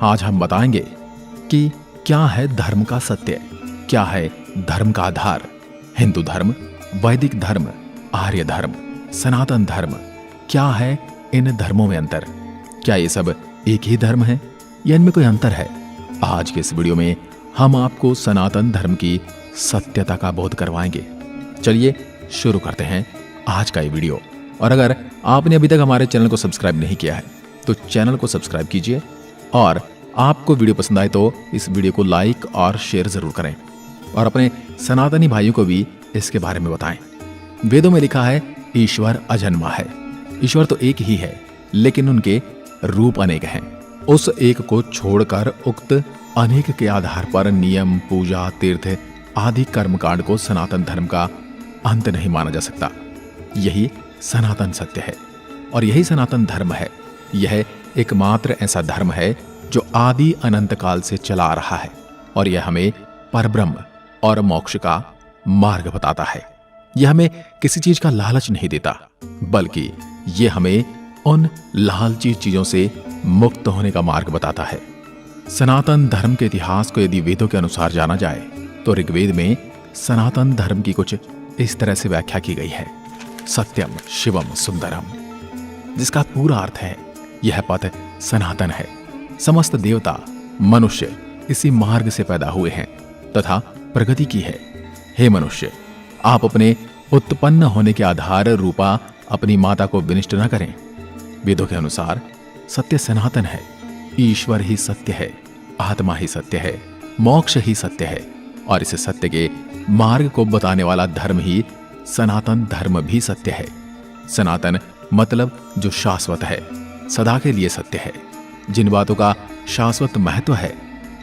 आज हम बताएंगे कि क्या है धर्म का सत्य, क्या है धर्म का आधार। हिंदू धर्म, वैदिक धर्म, आर्य धर्म, सनातन धर्म, क्या है इन धर्मों में अंतर? क्या ये सब एक ही धर्म है या इनमें कोई अंतर है? आज के इस वीडियो में हम आपको सनातन धर्म की सत्यता का बोध करवाएंगे। चलिए शुरू करते हैं आज का ये वीडियो। और अगर आपने अभी तक हमारे चैनल को सब्सक्राइब नहीं किया है तो चैनल को सब्सक्राइब कीजिए और आपको वीडियो पसंद आए तो इस वीडियो को लाइक और शेयर जरूर करें और अपने सनातनी भाइयों को भी इसके बारे में बताएं। वेदों में लिखा है ईश्वर अजन्मा है। ईश्वर तो एक ही है लेकिन उनके रूप अनेक हैं। उस एक को छोड़कर उक्त अनेक के आधार पर नियम, पूजा, तीर्थ आदि कर्मकांड को सनातन धर्म का अंत नहीं माना जा सकता। यही सनातन सत्य है और यही सनातन धर्म है। यह एकमात्र ऐसा धर्म है जो आदि अनंत काल से चला आ रहा है और यह हमें परब्रह्म और मोक्ष का मार्ग बताता है। यह हमें किसी चीज का लालच नहीं देता बल्कि यह हमें उन लालची चीजों से मुक्त होने का मार्ग बताता है। सनातन धर्म के इतिहास को यदि वेदों के अनुसार जाना जाए तो ऋग्वेद में सनातन धर्म की कुछ इस तरह से व्याख्या की गई है। सत्यम शिवम सुंदरम, जिसका पूरा अर्थ है यह पथ सनातन है। समस्त देवता मनुष्य इसी मार्ग से पैदा हुए हैं तथा प्रगति की है। हे मनुष्य, आप अपने उत्पन्न होने के आधार रूपा अपनी माता को विनिष्ट न करें। वेदों के अनुसार सत्य सनातन है। ईश्वर ही सत्य है, आत्मा ही सत्य है, मोक्ष ही सत्य है और इस सत्य के मार्ग को बताने वाला धर्म ही सनातन धर्म भी सत्य है। सनातन मतलब जो शाश्वत है, सदा के लिए सत्य है। जिन बातों का शाश्वत महत्व है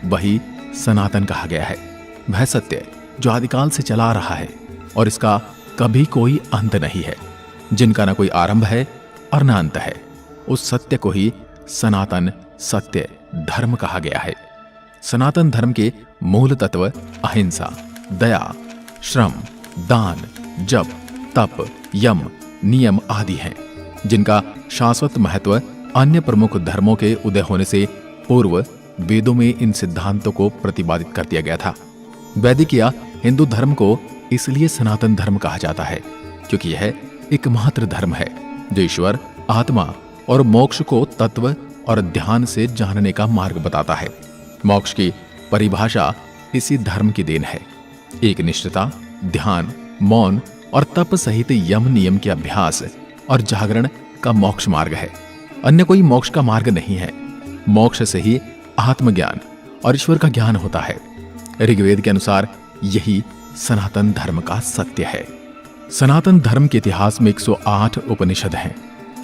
वही सनातन कहा गया है। वह सत्य जो आदिकाल से चला आ रहा है और इसका कभी कोई अंत नहीं है, जिनका न कोई आरंभ है और न अंत है, उस सत्य को ही सनातन सत्य धर्म कहा गया है। सनातन धर्म के मूल तत्व अहिंसा, दया, श्रम, दान, जप, तप, यम, नियम आदि हैं, जिनका शाश्वत महत्व अन्य प्रमुख धर्मों के उदय होने से पूर्व वेदों में इन सिद्धांतों को प्रतिपादित कर दिया गया था। वैदिक या हिंदू धर्म को इसलिए सनातन धर्म कहा जाता है क्योंकि यह एकमात्र धर्म है जो ईश्वर, आत्मा और मोक्ष को तत्व और ध्यान से जानने का मार्ग बताता है। मोक्ष की परिभाषा इसी धर्म की देन है। एक निष्ठता, ध्यान, मौन और तप सहित यम नियम के अभ्यास और जागरण का मोक्ष मार्ग है। अन्य कोई मोक्ष का मार्ग नहीं है। मोक्ष से ही आत्मज्ञान और ईश्वर का ज्ञान होता है। ऋग्वेद के अनुसार यही सनातन धर्म का सत्य है। सनातन धर्म के इतिहास में 108 उपनिषद हैं।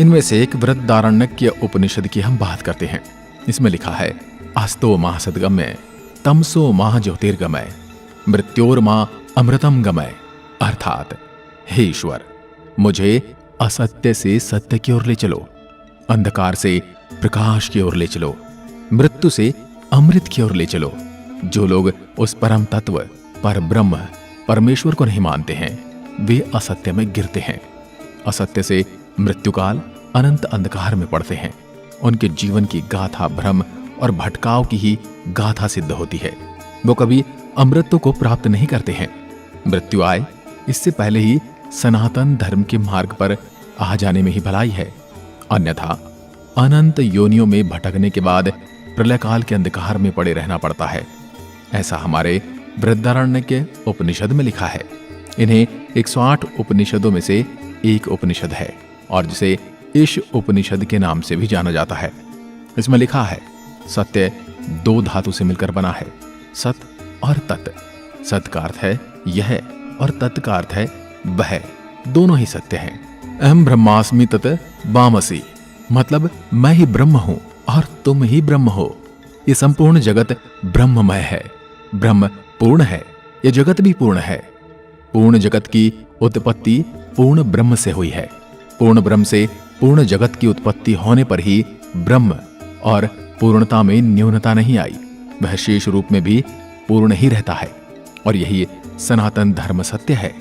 इनमें से एक बृहदारण्यक उपनिषद की हम बात करते हैं। इसमें लिखा है अस्तो माह सद्गमय, तमसो माह ज्योतिर्गमय, मृत्योर्मा अमृतम गमय। अर्थात हे ईश्वर, मुझे असत्य से सत्य की ओर ले चलो, अंधकार से प्रकाश की ओर ले चलो, मृत्यु से अमृत की ओर ले चलो। जो लोग उस परम तत्व पर ब्रह्म परमेश्वर को नहीं मानते हैं वे असत्य में गिरते हैं। असत्य से मृत्युकाल अनंत अंधकार में पड़ते हैं। उनके जीवन की गाथा भ्रम और भटकाव की ही गाथा सिद्ध होती है। वो कभी अमृत को प्राप्त नहीं करते हैं। मृत्यु आए इससे पहले ही सनातन धर्म के मार्ग पर आ जाने में ही भलाई है। अन्यथा अनंत योनियों में भटकने के बाद प्रलय काल के अंधकार में पड़े रहना पड़ता है। ऐसा हमारे बृहदारण्यक के उपनिषद में लिखा है। इन्हें 108 उपनिषदों में से एक उपनिषद है और जिसे ईश उपनिषद के नाम से भी जाना जाता है। इसमें लिखा है सत्य 2 धातु से मिलकर बना है, सत और तत्। सत का अर्थ है यह और तत् का अर्थ है वह, दोनों ही सत्य हैं। अहम ब्रह्मास्मि तत् वामसि, मतलब मैं ही ब्रह्म हूं और तुम ही ब्रह्म हो। ये संपूर्ण जगत ब्रह्ममय है। ब्रह्म पूर्ण है, यह जगत भी पूर्ण है। पूर्ण जगत की उत्पत्ति पूर्ण ब्रह्म से हुई है। पूर्ण ब्रह्म से पूर्ण जगत की उत्पत्ति होने पर ही ब्रह्म और पूर्णता में न्यूनता नहीं आई। वह शेष रूप में भी पूर्ण ही रहता है और यही सनातन धर्म सत्य है।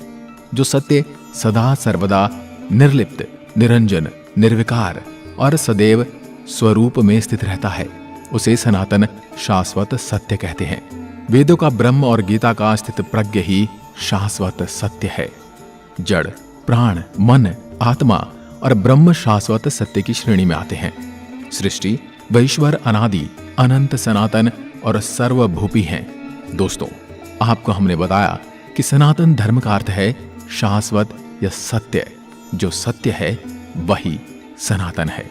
जो सत्य सदा सर्वदा निर्लिप्त, निरंजन, निर्विकार और सदैव स्वरूप में स्थित रहता है। उसे सनातन शाश्वत सत्य कहते हैं। वेदों का ब्रह्म और गीता का स्थित प्रज्ञ ही शाश्वत सत्य है। जड़, प्राण, मन, आत्मा और ब्रह्म शाश्वत सत्य की श्रेणी में आते हैं। सृष्टि व ईश्वर अनादि, अनंत, सनातन और सर्वभूपी हैं। दोस्तों, आपको हमने बताया कि सनातन धर्म का अर्थ है शाश्वत या सत्य। जो सत्य है वही सनातन है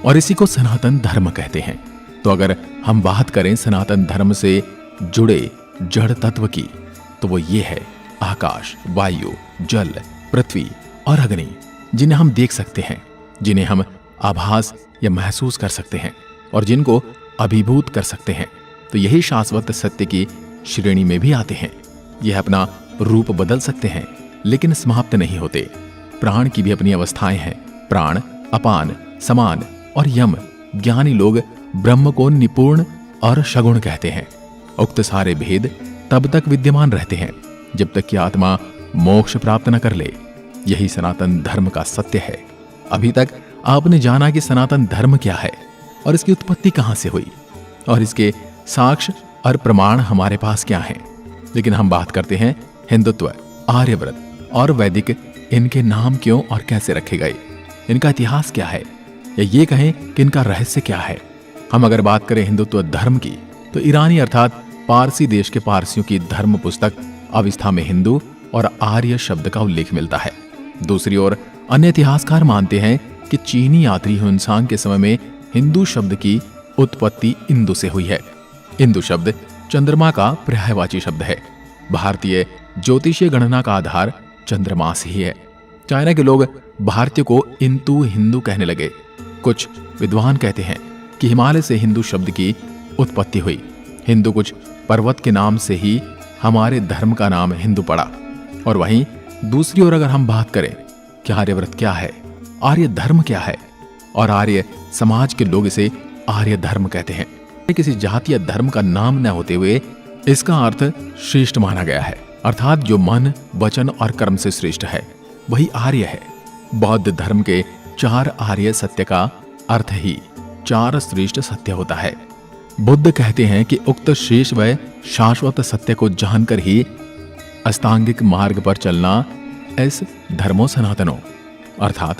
और इसी को सनातन धर्म कहते हैं। तो अगर हम बात करें सनातन धर्म से जुड़े जड़ तत्व की, तो वो ये है आकाश, वायु, जल, पृथ्वी और अग्नि, जिन्हें हम देख सकते हैं, जिन्हें हम आभास या महसूस कर सकते हैं और जिनको अभिभूत कर सकते हैं। तो यही शाश्वत सत्य की श्रेणी में भी आते हैं। यह अपना रूप बदल सकते हैं लेकिन समाप्त नहीं होते। प्राण की भी अपनी अवस्थाएं हैं। प्राण, अपान, समान और यम। ज्ञानी लोग ब्रह्म को निपुण और सगुण कहते हैं। उक्त सारे भेद तब तक विद्यमान रहते हैं जब तक कि आत्मा मोक्ष प्राप्त न कर ले। यही सनातन धर्म का सत्य है। अभी तक आपने जाना कि सनातन धर्म क्या है और इसकी उत्पत्ति कहां से हुई और इसके साक्ष्य और प्रमाण हमारे पास क्या हैं। लेकिन हम बात करते हैं हिंदुत्व, आर्यव्रत और वैदिक। इनके नाम क्यों और कैसे रखे गए, इनका इतिहास क्या है, या ये कहें कि इनका रहस्य क्या है। हम अगर बात करें हिंदुत्व धर्म की, तो ईरानी अर्थात पारसी देश के पारसियों की धर्म पुस्तक अवस्था में हिंदू और आर्य शब्द का उल्लेख मिलता है। दूसरी ओर अन्य इतिहासकार मानते हैं कि चीनी यात्री ह्वेनसांग के समय में हिंदू शब्द की उत्पत्ति इंदु से हुई है। इंदु शब्द चंद्रमा का पर्यायवाची शब्द है। भारतीय ज्योतिषीय गणना का आधार चंद्रमास ही है। चाइना के लोग भारतीय को इंतु हिंदू कहने लगे। कुछ विद्वान कहते हैं कि हिमालय से हिंदू शब्द की उत्पत्ति हुई। हिंदू कुछ पर्वत के नाम से ही हमारे धर्म का नाम हिंदू पड़ा। और वहीं दूसरी ओर अगर हम बात करें कि आर्यव्रत क्या है, आर्य धर्म क्या है, और आर्य समाज के लोग इसे आर्य धर्म कहते हैं। किसी जाति या धर्म का नाम न होते हुए इसका अर्थ श्रेष्ठ माना गया है, अर्थात जो मन, वचन और कर्म से श्रेष्ठ है वही आर्य है। बौद्ध धर्म के 4 आर्य सत्य का अर्थ ही 4 श्रेष्ठ सत्य होता है। बुद्ध कहते हैं कि उक्त शेष व शाश्वत सत्य को जानकर ही अस्तांगिक मार्ग पर चलना एस धर्मो सनातनो, अर्थात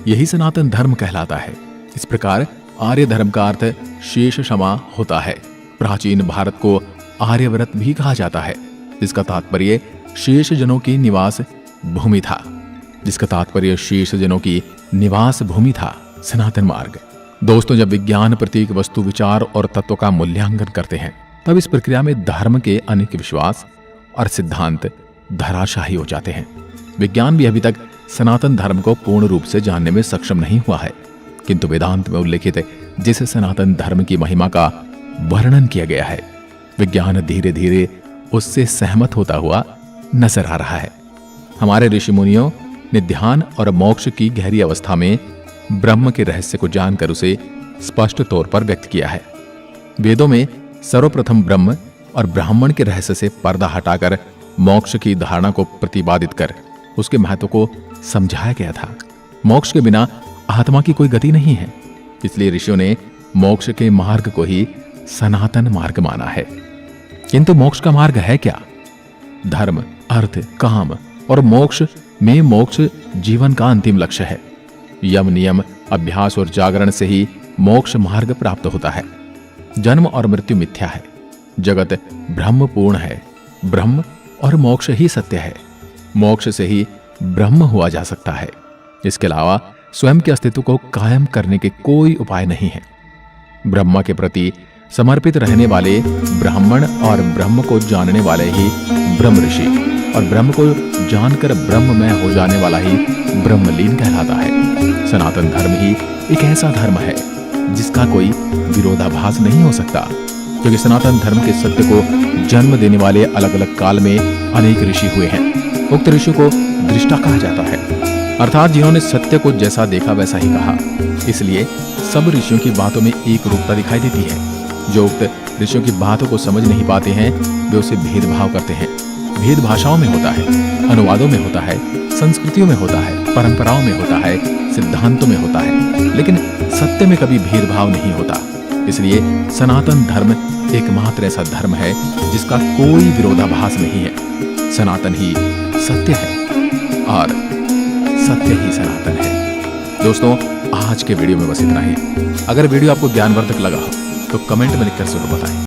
यही सनातन धर्म कहलाता है। इस प्रकार आर्य धर्म का अर्थ शेष क्षमा होता है। प्राचीन भारत को आर्यव्रत भी कहा जाता है, जिसका तात्पर्य शेष जनों की निवास भूमि था। सनातन मार्ग। दोस्तों, जब विज्ञान प्रतीक वस्तु, विचार और तत्व का मूल्यांकन करते हैं, तब इस प्रक्रिया में धर्म के अनेक विश्वास और सिद्धांत धराशाही हो जाते हैं। विज्ञान भी अभी तक सनातन धर्म को पूर्ण रूप से जानने में सक्षम नहीं हुआ है, किंतु वेदांत में उल्लेखित जिस सनातन धर्म की महिमा का वर्णन किया गया है, विज्ञान धीरे धीरे उससे सहमत होता हुआ नजर आ रहा है। हमारे ऋषि मुनियों ने ध्यान और मोक्ष की गहरी अवस्था में ब्रह्म के रहस्य को जानकर उसे स्पष्ट तौर पर व्यक्त किया है। वेदों में सर्वप्रथम ब्रह्म और ब्राह्मण के रहस्य से पर्दा हटाकर मोक्ष की धारणा को प्रतिपादित कर उसके महत्व को समझाया गया था। मोक्ष के बिना आत्मा की कोई गति नहीं है, इसलिए ऋषियों ने मोक्ष के मार्ग को ही सनातन मार्ग माना है। किंतु मोक्ष का मार्ग है क्या? धर्म, अर्थ, काम और मोक्ष में मोक्ष जीवन का अंतिम लक्ष्य है। यम, नियम, अभ्यास और जागरण से ही मोक्ष मार्ग प्राप्त होता है। जन्म और मृत्यु मिथ्या है, जगत ब्रह्मपूर्ण है। ब्रह्म और मोक्ष ही सत्य है। मोक्ष से ही ब्रह्म हुआ जा सकता है। इसके अलावा स्वयं के अस्तित्व को कायम करने के कोई उपाय नहीं है। ब्रह्म के प्रति समर्पित रहने वाले ब्राह्मण और ब्रह्म को जानने वाले ही ब्रह्म ऋषि और ब्रह्म को जानकर ब्रह्ममय हो जाने वाला ही ब्रह्मलीन कहलाता है। सनातन धर्म ही एक ऐसा धर्म है जिसका कोई विरोधाभास नहीं हो सकता, क्योंकि सनातन धर्म के सत्य को जन्म देने वाले अलग अलग काल में अनेक ऋषि हुए हैं। उक्त ऋषि को दृष्टा कहा जाता है, अर्थात जिन्होंने सत्य को जैसा देखा वैसा ही कहा। इसलिए सब ऋषियों की बातों में एक रूपता दिखाई देती है। जो उक्त ऋषियों की बातों को समझ नहीं पाते हैं वे उसे भेदभाव करते हैं। भेद भाषाओं में होता है, अनुवादों में होता है, संस्कृतियों में होता है, परंपराओं में होता है, सिद्धांतों में होता है, लेकिन सत्य में कभी भेदभाव नहीं होता। इसलिए सनातन धर्म एकमात्र ऐसा धर्म है जिसका कोई विरोधाभास नहीं है। सनातन ही सत्य है और सत्य ही सनातन है। दोस्तों, आज के वीडियो में बस इतना ही। अगर वीडियो आपको ज्ञानवर्धक लगा हो तो कमेंट में लिखकर जरूर बताएं।